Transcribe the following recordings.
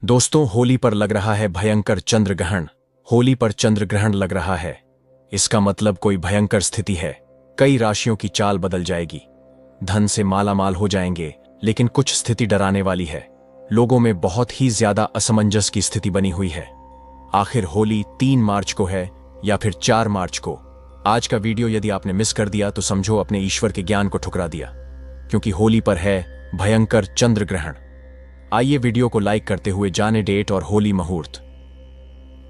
दोस्तों, होली पर लग रहा है भयंकर चंद्र ग्रहण। होली पर चंद्र ग्रहण लग रहा है, इसका मतलब कोई भयंकर स्थिति है। कई राशियों की चाल बदल जाएगी, धन से मालामाल हो जाएंगे, लेकिन कुछ स्थिति डराने वाली है। लोगों में बहुत ही ज्यादा असमंजस की स्थिति बनी हुई है। आखिर होली 3 मार्च को है या फिर 4 मार्च को? आज का वीडियो यदि आपने मिस कर दिया तो समझो अपने ईश्वर के ज्ञान को ठुकरा दिया, क्योंकि होली पर है भयंकर चंद्र ग्रहण। आइए वीडियो को लाइक करते हुए जाने डेट और होली मुहूर्त।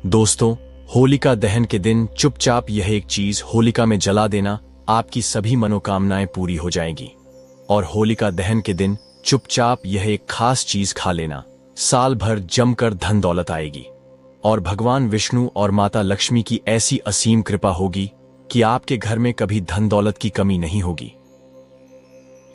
दोस्तों, होलिका दहन के दिन चुपचाप यह एक चीज होलिका में जला देना, आपकी सभी मनोकामनाएं पूरी हो जाएंगी। और होलिका दहन के दिन चुपचाप यह एक खास चीज खा लेना, साल भर जमकर धन दौलत आएगी और भगवान विष्णु और माता लक्ष्मी की ऐसी असीम कृपा होगी कि आपके घर में कभी धन दौलत की कमी नहीं होगी।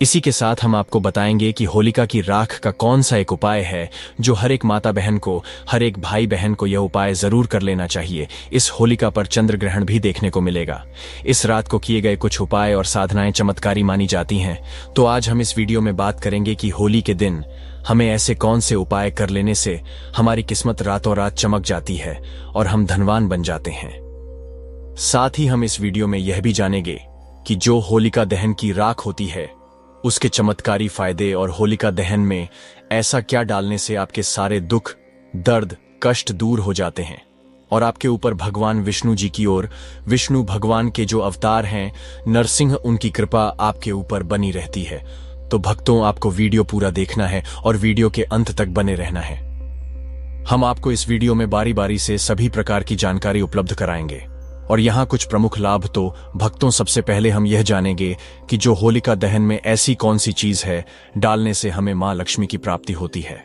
इसी के साथ हम आपको बताएंगे कि होलिका की राख का कौन सा एक उपाय है जो हर एक माता बहन को, हर एक भाई बहन को यह उपाय जरूर कर लेना चाहिए। इस होलिका पर चंद्र ग्रहण भी देखने को मिलेगा। इस रात को किए गए कुछ उपाय और साधनाएं चमत्कारी मानी जाती हैं। तो आज हम इस वीडियो में बात करेंगे कि होली के दिन हमें ऐसे कौन से उपाय कर लेने से हमारी किस्मत रातों रात चमक जाती है और हम धनवान बन जाते हैं। साथ ही हम इस वीडियो में यह भी जानेंगे कि जो होलिका दहन की राख होती है उसके चमत्कारी फायदे और होलिका दहन में ऐसा क्या डालने से आपके सारे दुख, दर्द, कष्ट दूर हो जाते हैं और आपके ऊपर भगवान विष्णु जी की ओर, विष्णु भगवान के जो अवतार हैं नरसिंह, उनकी कृपा आपके ऊपर बनी रहती है। तो भक्तों, आपको वीडियो पूरा देखना है और वीडियो के अंत तक बने रहना है। हम आपको इस वीडियो में बारी बारी से सभी प्रकार की जानकारी उपलब्ध कराएंगे और यहाँ कुछ प्रमुख लाभ। तो भक्तों, सबसे पहले हम यह जानेंगे कि जो होलिका दहन में ऐसी कौन सी चीज है डालने से हमें मां लक्ष्मी की प्राप्ति होती है।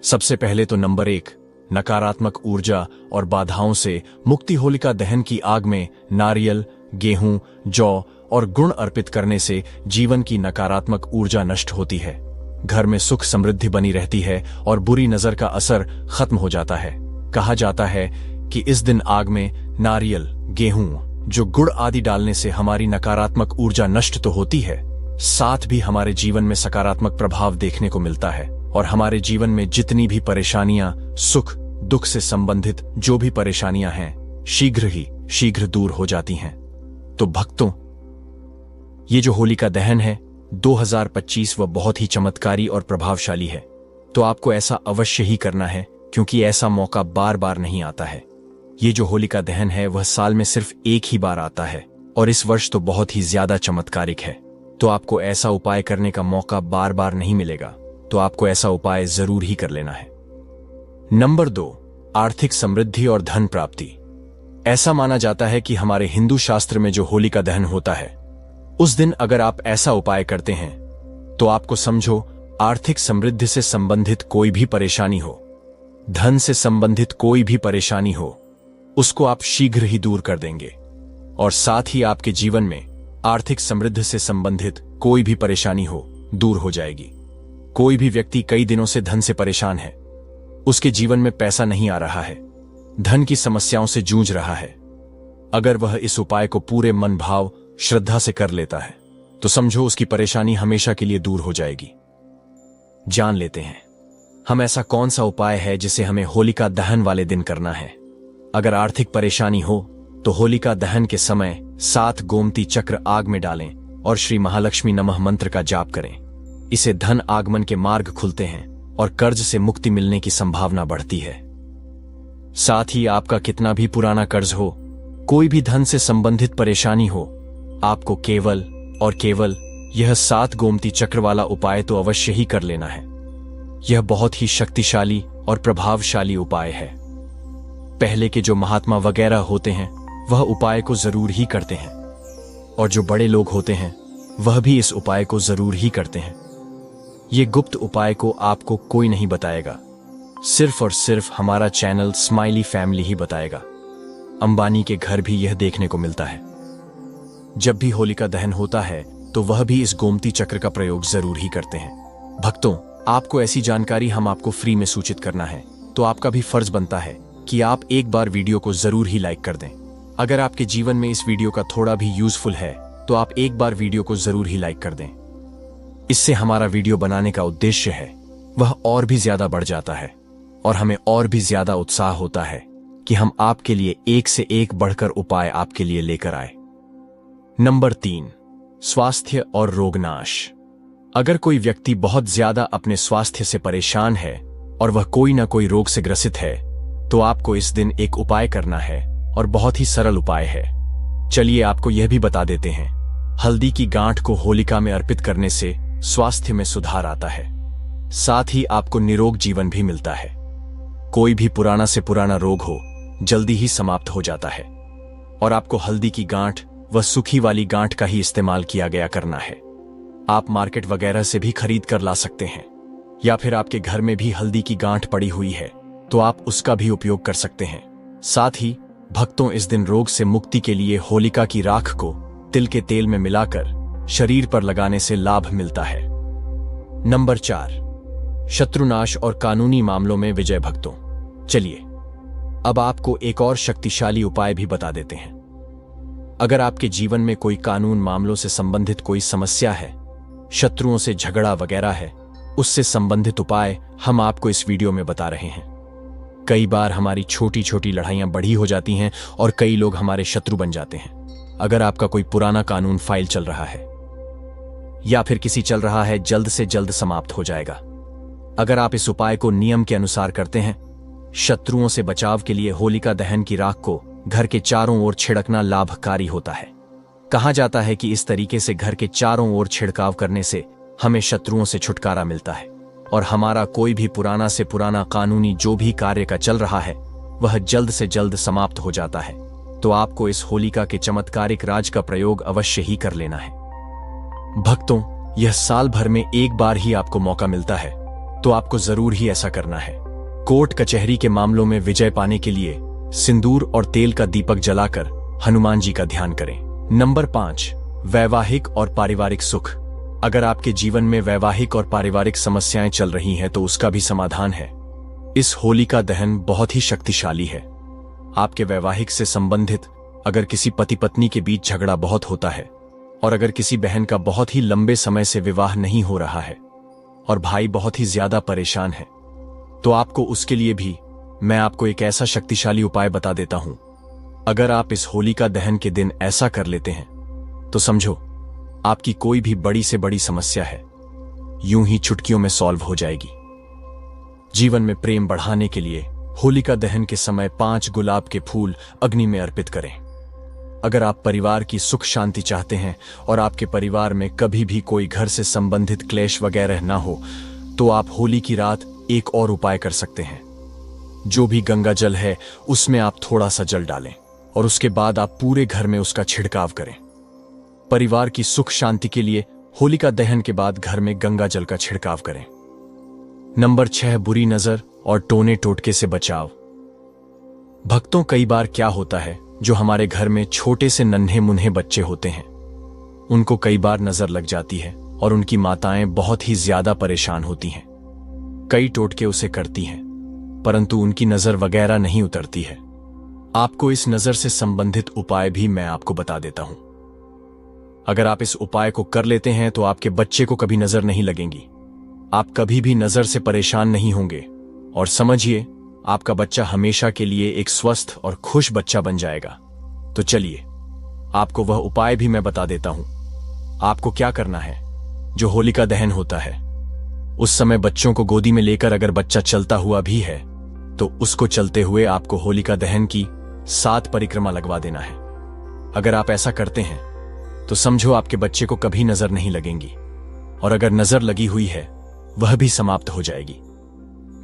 सबसे पहले तो नंबर 1, नकारात्मक ऊर्जा और बाधाओं से मुक्ति। होलिका दहन की आग में नारियल, गेहूं, जौ और गुड़ अर्पित करने से जीवन की नकारात्मक ऊर्जा नष्ट होती है, घर में सुख समृद्धि बनी रहती है और बुरी नजर का असर खत्म हो जाता है। कहा जाता है कि इस दिन आग में नारियल, गेहूं, जो गुड़ आदि डालने से हमारी नकारात्मक ऊर्जा नष्ट तो होती है, साथ भी हमारे जीवन में सकारात्मक प्रभाव देखने को मिलता है और हमारे जीवन में जितनी भी परेशानियां, सुख दुख से संबंधित जो भी परेशानियां हैं, शीघ्र दूर हो जाती हैं। तो भक्तों, ये जो होलिका दहन है 2025 वह बहुत ही चमत्कारी और प्रभावशाली है। तो आपको ऐसा अवश्य ही करना है, क्योंकि ऐसा मौका बार बार नहीं आता है। ये जो होलिका दहन है वह साल में सिर्फ एक ही बार आता है और इस वर्ष तो बहुत ही ज्यादा चमत्कारिक है। तो आपको ऐसा उपाय करने का मौका बार बार नहीं मिलेगा, तो आपको ऐसा उपाय जरूर ही कर लेना है। नंबर 2, आर्थिक समृद्धि और धन प्राप्ति। ऐसा माना जाता है कि हमारे हिंदू शास्त्र में जो होलिका दहन होता है उस दिन अगर आप ऐसा उपाय करते हैं तो आपको समझो आर्थिक समृद्धि से संबंधित कोई भी परेशानी हो, धन से संबंधित कोई भी परेशानी हो, उसको आप शीघ्र ही दूर कर देंगे और साथ ही आपके जीवन में आर्थिक समृद्धि से संबंधित कोई भी परेशानी हो दूर हो जाएगी। कोई भी व्यक्ति कई दिनों से धन से परेशान है, उसके जीवन में पैसा नहीं आ रहा है, धन की समस्याओं से जूझ रहा है, अगर वह इस उपाय को पूरे मन भाव श्रद्धा से कर लेता है तो समझो उसकी परेशानी हमेशा के लिए दूर हो जाएगी। जान लेते हैं हम ऐसा कौन सा उपाय है जिसे हमें होलिका दहन वाले दिन करना है। अगर आर्थिक परेशानी हो तो होलिका दहन के समय 7 गोमती चक्र आग में डालें और श्री महालक्ष्मी नमः मंत्र का जाप करें। इसे धन आगमन के मार्ग खुलते हैं और कर्ज से मुक्ति मिलने की संभावना बढ़ती है। साथ ही आपका कितना भी पुराना कर्ज हो, कोई भी धन से संबंधित परेशानी हो, आपको केवल और केवल यह 7 गोमती चक्र वाला उपाय तो अवश्य ही कर लेना है। यह बहुत ही शक्तिशाली और प्रभावशाली उपाय है। पहले के जो महात्मा वगैरह होते हैं वह उपाय को जरूर ही करते हैं और जो बड़े लोग होते हैं वह भी इस उपाय को जरूर ही करते हैं। ये गुप्त उपाय को आपको कोई नहीं बताएगा, सिर्फ और सिर्फ हमारा चैनल स्माइली फैमिली ही बताएगा। अंबानी के घर भी यह देखने को मिलता है। जब भी होलिका दहन होता है तो वह भी इस गोमती चक्र का प्रयोग जरूर ही करते हैं। भक्तों, आपको ऐसी जानकारी हम आपको फ्री में सूचित करना है, तो आपका भी फर्ज बनता है कि आप एक बार वीडियो को जरूर ही लाइक कर दें। अगर आपके जीवन में इस वीडियो का थोड़ा भी यूजफुल है तो आप एक बार वीडियो को जरूर ही लाइक कर दें। इससे हमारा वीडियो बनाने का उद्देश्य है वह और भी ज्यादा बढ़ जाता है और हमें और भी ज्यादा उत्साह होता है कि हम आपके लिए एक से एक बढ़कर उपाय आपके लिए लेकर आए। नंबर 3, स्वास्थ्य और रोगनाश। अगर कोई व्यक्ति बहुत ज्यादा अपने स्वास्थ्य से परेशान है और वह कोई ना कोई रोग से ग्रसित है, तो आपको इस दिन एक उपाय करना है और बहुत ही सरल उपाय है। चलिए आपको यह भी बता देते हैं। हल्दी की गांठ को होलिका में अर्पित करने से स्वास्थ्य में सुधार आता है, साथ ही आपको निरोग जीवन भी मिलता है। कोई भी पुराना से पुराना रोग हो जल्दी ही समाप्त हो जाता है और आपको हल्दी की गांठ व सूखी वाली गांठ का ही इस्तेमाल किया गया करना है। आप मार्केट वगैरह से भी खरीद कर ला सकते हैं, या फिर आपके घर में भी हल्दी की गांठ पड़ी हुई है तो आप उसका भी उपयोग कर सकते हैं। साथ ही भक्तों, इस दिन रोग से मुक्ति के लिए होलिका की राख को तिल के तेल में मिलाकर शरीर पर लगाने से लाभ मिलता है। नंबर 4, शत्रुनाश और कानूनी मामलों में विजय। भक्तों, चलिए अब आपको एक और शक्तिशाली उपाय भी बता देते हैं। अगर आपके जीवन में कोई कानून मामलों से संबंधित कोई समस्या है, शत्रुओं से झगड़ा वगैरह है, उससे संबंधित उपाय हम आपको इस वीडियो में बता रहे हैं। कई बार हमारी छोटी छोटी लड़ाइयां बड़ी हो जाती हैं और कई लोग हमारे शत्रु बन जाते हैं। अगर आपका कोई पुराना कानून फाइल चल रहा है या फिर किसी चल रहा है, जल्द से जल्द समाप्त हो जाएगा। अगर आप इस उपाय को नियम के अनुसार करते हैं। शत्रुओं से बचाव के लिए होलिका दहन की राख को घर के चारों ओर छिड़कना लाभकारी होता है। कहा जाता है कि इस तरीके से घर के चारों ओर छिड़काव करने से हमें शत्रुओं से छुटकारा मिलता है और हमारा कोई भी पुराना से पुराना कानूनी जो भी कार्य का चल रहा है वह जल्द से जल्द समाप्त हो जाता है। तो आपको इस होलिका के चमत्कारिक राज का प्रयोग अवश्य ही कर लेना है। भक्तों, यह साल भर में एक बार ही आपको मौका मिलता है, तो आपको जरूर ही ऐसा करना है। कोर्ट कचहरी के मामलों में विजय पाने के लिए सिंदूर और तेल का दीपक जलाकर हनुमान जी का ध्यान करें। नंबर 5, वैवाहिक और पारिवारिक सुख। अगर आपके जीवन में वैवाहिक और पारिवारिक समस्याएं चल रही हैं तो उसका भी समाधान है। इस होलिका दहन बहुत ही शक्तिशाली है। आपके वैवाहिक से संबंधित अगर किसी पति पत्नी के बीच झगड़ा बहुत होता है और अगर किसी बहन का बहुत ही लंबे समय से विवाह नहीं हो रहा है और भाई बहुत ही ज्यादा परेशान है, तो आपको उसके लिए भी मैं आपको एक ऐसा शक्तिशाली उपाय बता देता हूं। अगर आप इस होलिका दहन के दिन ऐसा कर लेते हैं तो समझो आपकी कोई भी बड़ी से बड़ी समस्या है यूं ही चुटकियों में सॉल्व हो जाएगी। जीवन में प्रेम बढ़ाने के लिए होलिका दहन के समय 5 गुलाब के फूल अग्नि में अर्पित करें। अगर आप परिवार की सुख शांति चाहते हैं और आपके परिवार में कभी भी कोई घर से संबंधित क्लेश वगैरह ना हो, तो आप होली की रात एक और उपाय कर सकते हैं। जो भी गंगा जल है उसमें आप थोड़ा सा जल डालें और उसके बाद आप पूरे घर में उसका छिड़काव करें। परिवार की सुख शांति के लिए होलिका दहन के बाद घर में गंगा जल का छिड़काव करें। नंबर 6, बुरी नजर और टोने टोटके से बचाव। भक्तों, कई बार क्या होता है, जो हमारे घर में छोटे से नन्हे मुन्हे बच्चे होते हैं उनको कई बार नजर लग जाती है और उनकी माताएं बहुत ही ज्यादा परेशान होती हैं। कई टोटके उसे करती हैं परंतु उनकी नजर वगैरह नहीं उतरती है। आपको इस नजर से संबंधित उपाय भी मैं आपको बता देता हूं। अगर आप इस उपाय को कर लेते हैं तो आपके बच्चे को कभी नजर नहीं लगेंगी, आप कभी भी नजर से परेशान नहीं होंगे और समझिए आपका बच्चा हमेशा के लिए एक स्वस्थ और खुश बच्चा बन जाएगा। तो चलिए आपको वह उपाय भी मैं बता देता हूं। आपको क्या करना है, जो होलिका दहन होता है उस समय बच्चों को गोदी में लेकर अगर बच्चा चलता हुआ भी है तो उसको चलते हुए आपको होलिका दहन की 7 परिक्रमा लगवा देना है। अगर आप ऐसा करते हैं तो समझो आपके बच्चे को कभी नजर नहीं लगेंगी और अगर नजर लगी हुई है वह भी समाप्त हो जाएगी।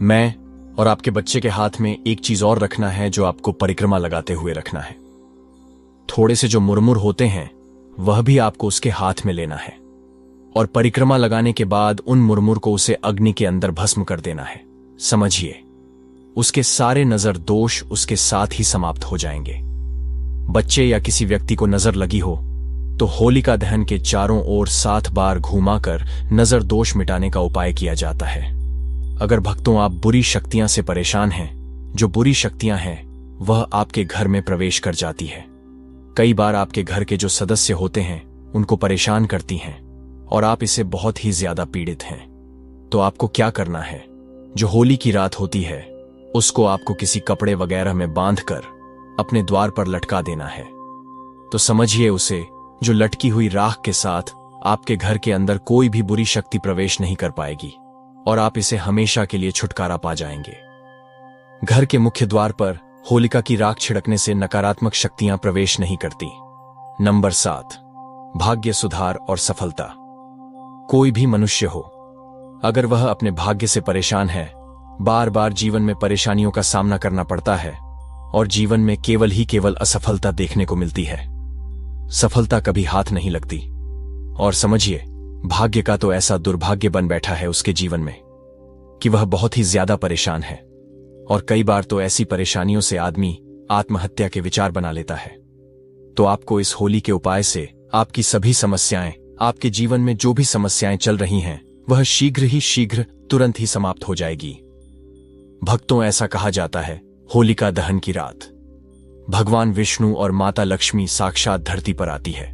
मैं और आपके बच्चे के हाथ में एक चीज और रखना है जो आपको परिक्रमा लगाते हुए रखना है। थोड़े से जो मुरमुर होते हैं वह भी आपको उसके हाथ में लेना है और परिक्रमा लगाने के बाद उन मुरमुर को उसे अग्नि के अंदर भस्म कर देना है। समझिए उसके सारे नजर दोष उसके साथ ही समाप्त हो जाएंगे। बच्चे या किसी व्यक्ति को नजर लगी हो तो होलिका दहन के चारों ओर 7 बार घुमाकर नजर दोष मिटाने का उपाय किया जाता है। अगर भक्तों आप बुरी शक्तियां से परेशान हैं, जो बुरी शक्तियां हैं वह आपके घर में प्रवेश कर जाती है। कई बार आपके घर के जो सदस्य होते हैं उनको परेशान करती हैं और आप इससे बहुत ही ज्यादा पीड़ित हैं। तो आपको क्या करना है, जो होली की रात होती है उसको आपको किसी कपड़े वगैरह में बांधकर अपने द्वार पर लटका देना है। तो समझिए उसे, जो लटकी हुई राख के साथ आपके घर के अंदर कोई भी बुरी शक्ति प्रवेश नहीं कर पाएगी और आप इसे हमेशा के लिए छुटकारा पा जाएंगे। घर के मुख्य द्वार पर होलिका की राख छिड़कने से नकारात्मक शक्तियां प्रवेश नहीं करती। नंबर 7, भाग्य सुधार और सफलता। कोई भी मनुष्य हो, अगर वह अपने भाग्य से परेशान है, बार बार जीवन में परेशानियों का सामना करना पड़ता है और जीवन में केवल असफलता देखने को मिलती है, सफलता कभी हाथ नहीं लगती। और समझिए, भाग्य का तो ऐसा दुर्भाग्य बन बैठा है उसके जीवन में कि वह बहुत ही ज्यादा परेशान है और कई बार तो ऐसी परेशानियों से आदमी आत्महत्या के विचार बना लेता है। तो आपको इस होली के उपाय से आपकी सभी समस्याएं, आपके जीवन में जो भी समस्याएं चल रही हैं, वह शीघ्र तुरंत ही समाप्त हो जाएगी। भक्तों, ऐसा कहा जाता है, होलिका दहन की रात भगवान विष्णु और माता लक्ष्मी साक्षात धरती पर आती है।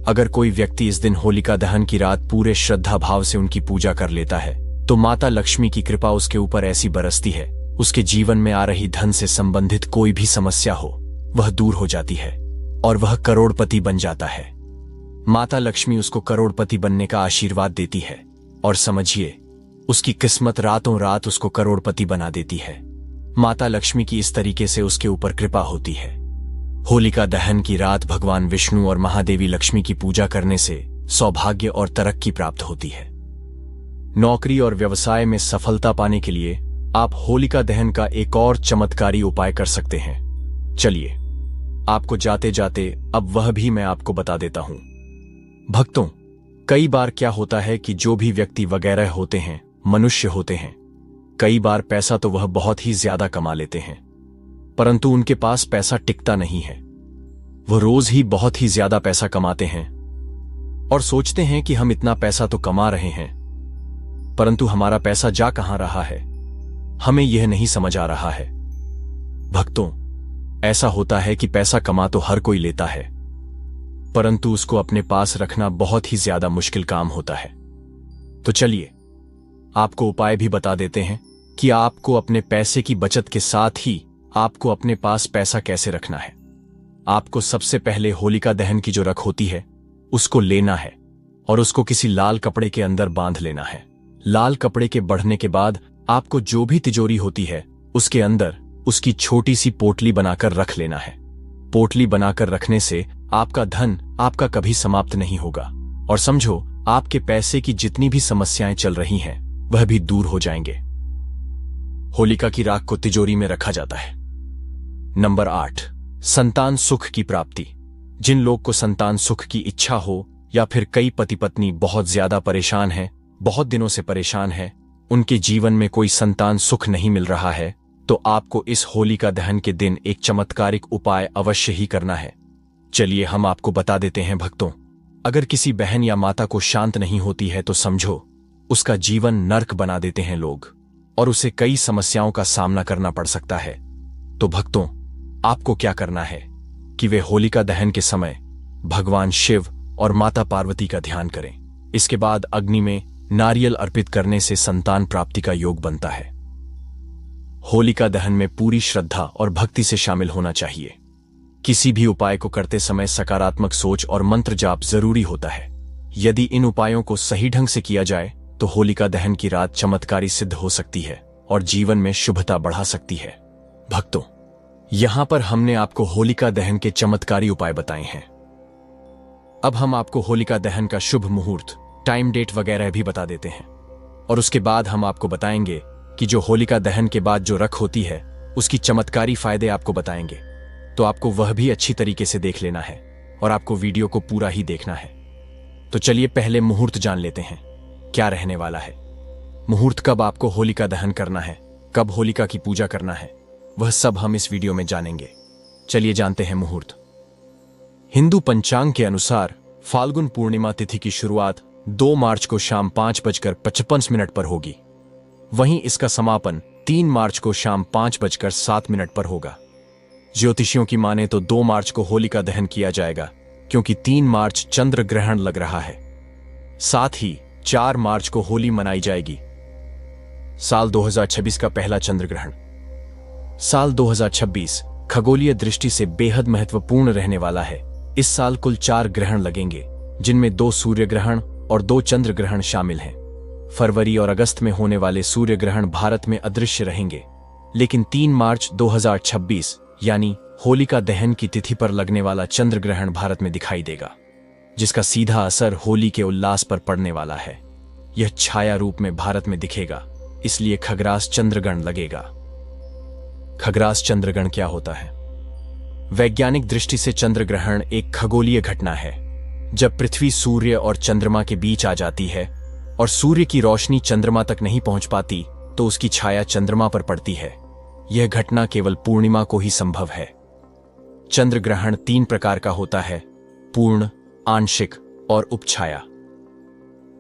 अगर कोई व्यक्ति इस दिन होलिका दहन की रात पूरे श्रद्धा भाव से उनकी पूजा कर लेता है, तो माता लक्ष्मी की कृपा उसके ऊपर ऐसी बरसती है, उसके जीवन में आ रही धन से संबंधित कोई भी समस्या हो, वह दूर हो जाती है और वह करोड़पति बन जाता है। माता लक्ष्मी उसको करोड़पति बनने का आशीर्वाद देती है और समझिए, उसकी किस्मत रातों रात उसको करोड़पति बना देती है। माता लक्ष्मी की इस तरीके से उसके ऊपर कृपा होती है। होलिका दहन की रात भगवान विष्णु और महादेवी लक्ष्मी की पूजा करने से सौभाग्य और तरक्की प्राप्त होती है। नौकरी और व्यवसाय में सफलता पाने के लिए आप होलिका दहन का एक और चमत्कारी उपाय कर सकते हैं। चलिए, आपको जाते जाते अब वह भी मैं आपको बता देता हूं। भक्तों, कई बार क्या होता है कि जो भी व्यक्ति वगैरह होते हैं, मनुष्य होते हैं, कई बार पैसा तो वह बहुत ही ज्यादा कमा लेते हैं, परंतु उनके पास पैसा टिकता नहीं है। वह रोज ही बहुत ही ज्यादा पैसा कमाते हैं और सोचते हैं कि हम इतना पैसा तो कमा रहे हैं, परंतु हमारा पैसा जा कहां रहा है, हमें यह नहीं समझ आ रहा है। भक्तों, ऐसा होता है कि पैसा कमा तो हर कोई लेता है, परंतु उसको अपने पास रखना बहुत ही ज्यादा मुश्किल काम होता है। तो चलिए, आपको उपाय भी बता देते हैं कि आपको अपने पैसे की बचत के साथ ही आपको अपने पास पैसा कैसे रखना है। आपको सबसे पहले होलिका दहन की जो रख होती है, उसको लेना है और उसको किसी लाल कपड़े के अंदर बांध लेना है। लाल कपड़े के बढ़ने के बाद आपको जो भी तिजोरी होती है, उसके अंदर उसकी छोटी सी पोटली बनाकर रख लेना है। पोटली बनाकर रखने से आपका धन आपका कभी समाप्त नहीं होगा और समझो, आपके पैसे की जितनी भी समस्याएं चल रही हैं, वह भी दूर हो जाएंगे। होलिका की राख को तिजोरी में रखा जाता है। नंबर 8, संतान सुख की प्राप्ति। जिन लोग को संतान सुख की इच्छा हो या फिर कई पति पत्नी बहुत ज्यादा परेशान हैं, बहुत दिनों से परेशान हैं, उनके जीवन में कोई संतान सुख नहीं मिल रहा है, तो आपको इस होलिका दहन के दिन एक चमत्कारिक उपाय अवश्य ही करना है। चलिए, हम आपको बता देते हैं। भक्तों, अगर किसी बहन या माता को शांत नहीं होती है, तो समझो उसका जीवन नर्क बना देते हैं लोग और उसे कई समस्याओं का सामना करना पड़ सकता है। तो भक्तों, आपको क्या करना है कि वे होलिका दहन के समय भगवान शिव और माता पार्वती का ध्यान करें। इसके बाद अग्नि में नारियल अर्पित करने से संतान प्राप्ति का योग बनता है। होलिका दहन में पूरी श्रद्धा और भक्ति से शामिल होना चाहिए। किसी भी उपाय को करते समय सकारात्मक सोच और मंत्र जाप जरूरी होता है। यदि इन उपायों को सही ढंग से किया जाए, तो होलिका दहन की रात चमत्कारी सिद्ध हो सकती है और जीवन में शुभता बढ़ा सकती है। भक्तों, यहां पर हमने आपको होलिका दहन के चमत्कारी उपाय बताए हैं। अब हम आपको होलिका दहन का शुभ मुहूर्त, टाइम डेट वगैरह भी बता देते हैं और उसके बाद हम आपको बताएंगे कि जो होलिका दहन के बाद जो रख होती है, उसकी चमत्कारी फायदे आपको बताएंगे। तो आपको वह भी अच्छी तरीके से देख लेना है और आपको वीडियो को पूरा ही देखना है। तो चलिए, पहले मुहूर्त जान लेते हैं क्या रहने वाला है। मुहूर्त कब आपको होलिका दहन करना है, कब होलिका की पूजा करना है, वह सब हम इस वीडियो में जानेंगे। चलिए जानते हैं मुहूर्त। हिंदू पंचांग के अनुसार फाल्गुन पूर्णिमा तिथि की शुरुआत 2 मार्च को शाम 5:55 पर होगी। वहीं इसका समापन 3 मार्च को शाम 5:07 पर होगा। ज्योतिषियों की माने तो 2 मार्च को होलिका दहन किया जाएगा, क्योंकि 3 मार्च चंद्र ग्रहण लग रहा है। साथ ही 4 मार्च को होली मनाई जाएगी, साल 2026 का पहला चंद्र ग्रहण। साल 2026 खगोलीय दृष्टि से बेहद महत्वपूर्ण रहने वाला है। इस साल कुल 4 ग्रहण लगेंगे, जिनमें 2 सूर्य ग्रहण और 2 चंद्र ग्रहण शामिल हैं। फरवरी और अगस्त में होने वाले सूर्य ग्रहण भारत में अदृश्य रहेंगे, लेकिन 3 मार्च 2026 यानी होलिका दहन की तिथि पर लगने वाला चंद्र ग्रहण भारत में दिखाई देगा, जिसका सीधा असर होली के उल्लास पर पड़ने वाला है। यह छाया रूप में भारत में दिखेगा, इसलिए खग्रास चंद्रग्रहण लगेगा। खग्रास चंद्रग्रहण क्या होता है? वैज्ञानिक दृष्टि से चंद्र ग्रहण एक खगोलीय घटना है। जब पृथ्वी सूर्य और चंद्रमा के बीच आ जाती है और सूर्य की रोशनी चंद्रमा तक नहीं पहुंच पाती, तो उसकी छाया चंद्रमा पर पड़ती है। यह घटना केवल पूर्णिमा को ही संभव है। चंद्र ग्रहण 3 प्रकार का होता है: पूर्ण, आंशिक और उपछाया।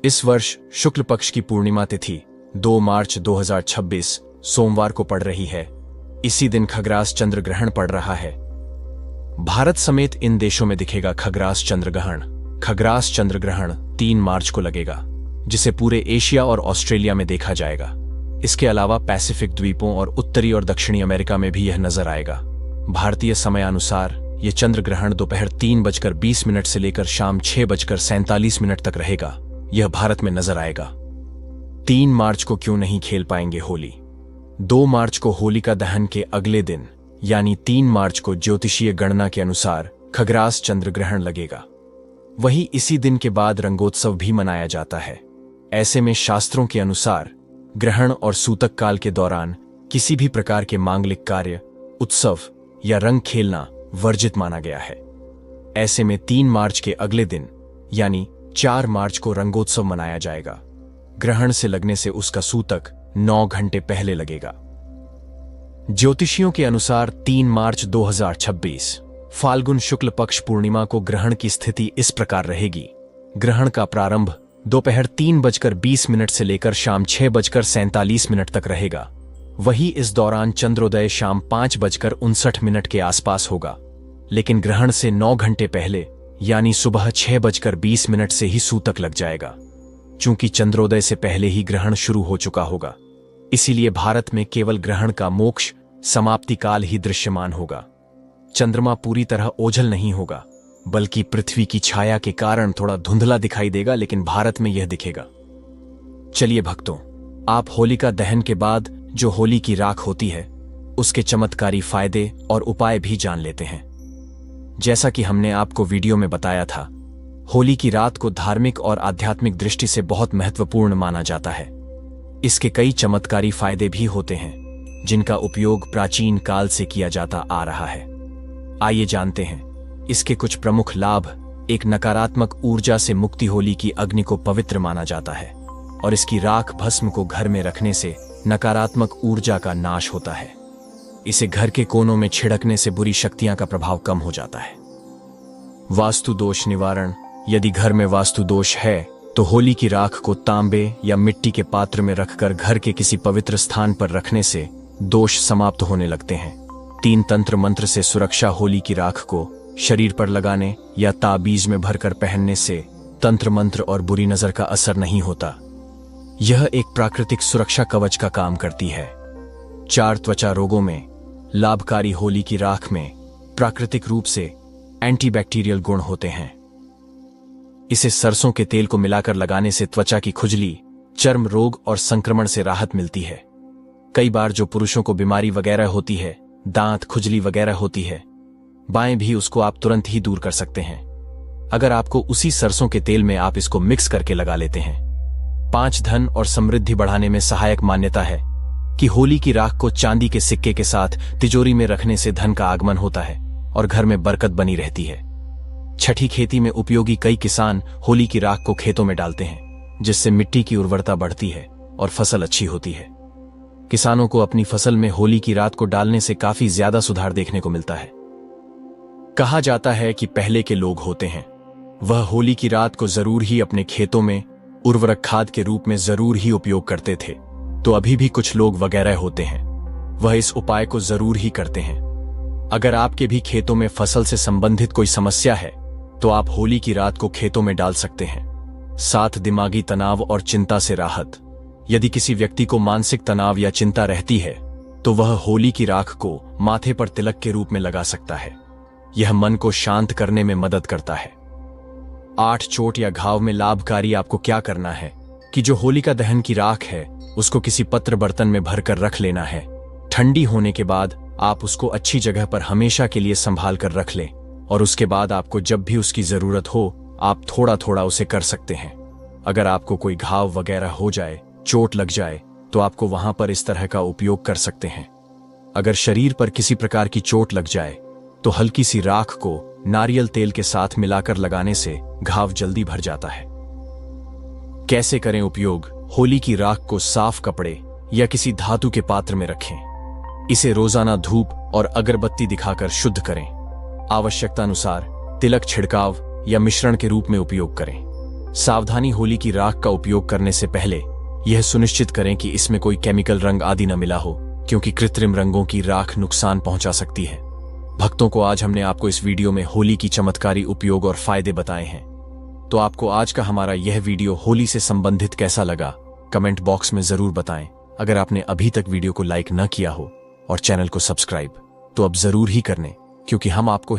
इस वर्ष शुक्ल पक्ष की पूर्णिमा तिथि 2 मार्च 2026 सोमवार को पड़ रही है। इसी दिन खग्रास चंद्र ग्रहण पड़ रहा है। भारत समेत इन देशों में दिखेगा खग्रास चंद्र ग्रहण। खग्रास चंद्र ग्रहण 3 मार्च को लगेगा, जिसे पूरे एशिया और ऑस्ट्रेलिया में देखा जाएगा। इसके अलावा पैसिफिक द्वीपों और उत्तरी और दक्षिणी अमेरिका में भी यह नजर आएगा। भारतीय समयानुसार यह चंद्र ग्रहण दोपहर 3:20 से लेकर शाम 6:47 तक रहेगा। यह भारत में नजर आएगा। 3 मार्च को क्यों नहीं खेल पाएंगे होली? 2 मार्च को होलिका दहन के अगले दिन यानी 3 मार्च को ज्योतिषीय गणना के अनुसार खग्रास चंद्र ग्रहण लगेगा। वहीं इसी दिन के बाद रंगोत्सव भी मनाया जाता है। ऐसे में शास्त्रों के अनुसार ग्रहण और सूतक काल के दौरान किसी भी प्रकार के मांगलिक कार्य, उत्सव या रंग खेलना वर्जित माना गया है। ऐसे में 3 मार्च के अगले दिन यानी 4 मार्च को रंगोत्सव मनाया जाएगा। ग्रहण से लगने से उसका सूतक 9 घंटे पहले लगेगा। ज्योतिषियों के अनुसार 3 मार्च 2026 फाल्गुन शुक्ल पक्ष पूर्णिमा को ग्रहण की स्थिति इस प्रकार रहेगी। ग्रहण का प्रारंभ दोपहर 3:20 से लेकर शाम 6:47 तक रहेगा। वहीं इस दौरान चंद्रोदय शाम 5:59 के आसपास होगा, लेकिन ग्रहण से 9 घंटे पहले यानी सुबह 6:20 से ही सूतक लग जाएगा। चूंकि चंद्रोदय से पहले ही ग्रहण शुरू हो चुका होगा, इसीलिए भारत में केवल ग्रहण का मोक्ष समाप्ति काल ही दृश्यमान होगा। चंद्रमा पूरी तरह ओझल नहीं होगा, बल्कि पृथ्वी की छाया के कारण थोड़ा धुंधला दिखाई देगा, लेकिन भारत में यह दिखेगा। चलिए भक्तों, आप होलिका दहन के बाद जो होली की राख होती है, उसके चमत्कारी फायदे और उपाय भी जान लेते हैं। जैसा कि हमने आपको वीडियो में बताया था, होली की रात को धार्मिक और आध्यात्मिक दृष्टि से बहुत महत्वपूर्ण माना जाता है। इसके कई चमत्कारी फायदे भी होते हैं, जिनका उपयोग प्राचीन काल से किया जाता आ रहा है। आइए जानते हैं इसके कुछ प्रमुख लाभ। एक नकारात्मक ऊर्जा से मुक्ति। होली की अग्नि को पवित्र माना जाता है और इसकी राख भस्म को घर में रखने से नकारात्मक ऊर्जा का नाश होता है। इसे घर के कोनों में छिड़कने से बुरी शक्तियां का प्रभाव कम हो जाता है। वास्तु दोष निवारण। यदि घर में वास्तु दोष है तो होली की राख को तांबे या मिट्टी के पात्र में रखकर घर के किसी पवित्र स्थान पर रखने से दोष समाप्त होने लगते हैं। 3 तंत्र मंत्र से सुरक्षा। होली की राख को शरीर पर लगाने या ताबीज में भरकर पहनने से तंत्र मंत्र और बुरी नजर का असर नहीं होता। यह एक प्राकृतिक सुरक्षा कवच का काम करती है। 4 त्वचा रोगों में लाभकारी। होली की राख में प्राकृतिक रूप से एंटीबैक्टीरियल गुण होते हैं। इसे सरसों के तेल को मिलाकर लगाने से त्वचा की खुजली, चर्म रोग और संक्रमण से राहत मिलती है। कई बार जो पुरुषों को बीमारी वगैरह होती है, दांत खुजली वगैरह होती है, बाएं भी उसको आप तुरंत ही दूर कर सकते हैं, अगर आपको उसी सरसों के तेल में आप इसको मिक्स करके लगा लेते हैं। 5 धन और समृद्धि बढ़ाने में सहायक मान्यता है कि होली की राख को चांदी के सिक्के के साथ तिजोरी में रखने से धन का आगमन होता है और घर में बरकत बनी रहती है। छठी खेती में उपयोगी। कई किसान होली की राख को खेतों में डालते हैं, जिससे मिट्टी की उर्वरता बढ़ती है और फसल अच्छी होती है। किसानों को अपनी फसल में होली की रात को डालने से काफी ज्यादा सुधार देखने को मिलता है। कहा जाता है कि पहले के लोग होते हैं, वह होली की रात को जरूर ही अपने खेतों में उर्वरक खाद के रूप में जरूर ही उपयोग करते थे। तो अभी भी कुछ लोग वगैरह होते हैं, वह इस उपाय को जरूर ही करते हैं। अगर आपके भी खेतों में फसल से संबंधित कोई समस्या है तो आप होली की रात को खेतों में डाल सकते हैं। 7 दिमागी तनाव और चिंता से राहत। यदि किसी व्यक्ति को मानसिक तनाव या चिंता रहती है तो वह होली की राख को माथे पर तिलक के रूप में लगा सकता है। यह मन को शांत करने में मदद करता है। 8 चोट या घाव में लाभकारी आपको क्या करना है कि जो होलिका दहन की राख है उसको किसी पत्र बर्तन में भरकर रख लेना है। ठंडी होने के बाद आप उसको अच्छी जगह पर हमेशा के लिए संभाल कर रख लें और उसके बाद आपको जब भी उसकी जरूरत हो आप थोड़ा थोड़ा उसे कर सकते हैं। अगर आपको कोई घाव वगैरह हो जाए, चोट लग जाए, तो आपको वहां पर इस तरह का उपयोग कर सकते हैं। अगर शरीर पर किसी प्रकार की चोट लग जाए तो हल्की सी राख को नारियल तेल के साथ मिलाकर लगाने से घाव जल्दी भर जाता है। कैसे करें उपयोग? होली की राख को साफ कपड़े या किसी धातु के पात्र में रखें। इसे रोजाना धूप और अगरबत्ती दिखाकर शुद्ध करें। आवश्यकता अनुसार तिलक छिड़काव या मिश्रण के रूप में उपयोग करें। सावधानी, होली की राख का उपयोग करने से पहले यह सुनिश्चित करें कि इसमें कोई केमिकल रंग आदि न मिला हो, क्योंकि कृत्रिम रंगों की राख नुकसान पहुंचा सकती है। भक्तों को आज हमने आपको इस वीडियो में होली की चमत्कारी उपयोग और फायदे बताए हैं। तो आपको आज का हमारा यह वीडियो होली से संबंधित कैसा लगा, कमेंट बॉक्स में जरूर बताएं। अगर आपने अभी तक वीडियो को लाइक न किया हो और चैनल को सब्सक्राइब, तो अब जरूर ही कर लें, क्योंकि हम आपको